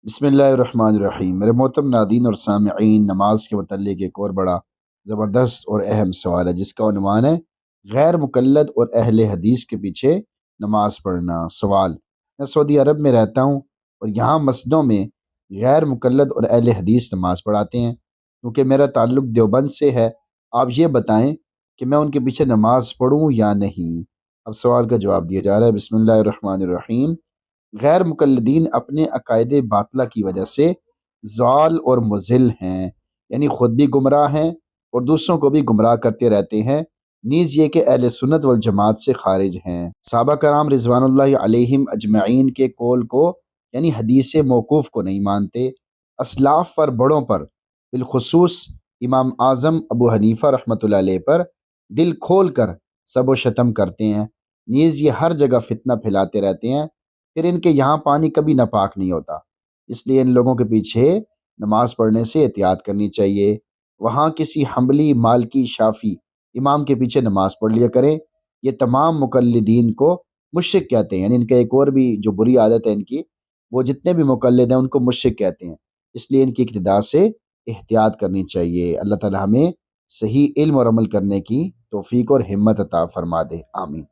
बिस्मिल्लाहिर्रहमानिर्रहीम। मेरे मोहतरम नादीन और सामिईन, नमाज के मतलब एक और बड़ा ज़बरदस्त और अहम सवाल है जिसका उन्वान है गैर मुकल्लद और अहले हदीस के पीछे नमाज पढ़ना। सवाल: मैं सऊदी अरब में रहता हूँ और यहाँ मस्जिदों में गैर मुकल्लद और अहले हदीस नमाज पढ़ाते हैं। क्योंकि मेरा ताल्लुक़ देवबंद से है, आप ये बताएं कि मैं उनके पीछे नमाज पढ़ूँ या नहीं। अब सवाल का जवाब दिया जा रहा है। बिस्मिल्लाहिर्रहमानिर्रहीम। गैर मुकल्लिदीन अपने अकायद बातला की वजह से ज़ाल और मुज़िल हैं, यानी ख़ुद भी गुमराह हैं और दूसरों को भी गुमराह करते रहते हैं। नीज़ ये कि अहले सुन्नत वल जमात से खारिज हैं। सहाबा कराम रिज़वानुल्लाहि अलैहिम अजमईन के कौल को यानी हदीस मौकूफ़ को नहीं मानते। असलाफ़ पर, बड़ों पर, बिलखुसूस इमाम आज़म अबू हनीफ़ा रहमतुल्लाह अलैह पर दिल खोल कर सब व शतम करते हैं। नीज़ ये हर जगह फितना फैलाते रहते हैं। फिर इनके यहाँ पानी कभी नापाक नहीं होता, इसलिए इन लोगों के पीछे नमाज पढ़ने से एहतियात करनी चाहिए। वहाँ किसी हम्बली, मालकी, शाफी इमाम के पीछे नमाज पढ़ लिया करें। ये तमाम मुकल्लिदीन को मुश्रिक कहते हैं, यानी इनका एक और भी जो बुरी आदत है इनकी, वो जितने भी मुकल्लिद हैं उनको मुश्रिक कहते हैं। इसलिए इनकी इक्तिदा से एहतियात करनी चाहिए। अल्लाह ताला हमें सही इल्म और अमल करने की तौफीक और हिम्मत अता फरमा दे। आमीन।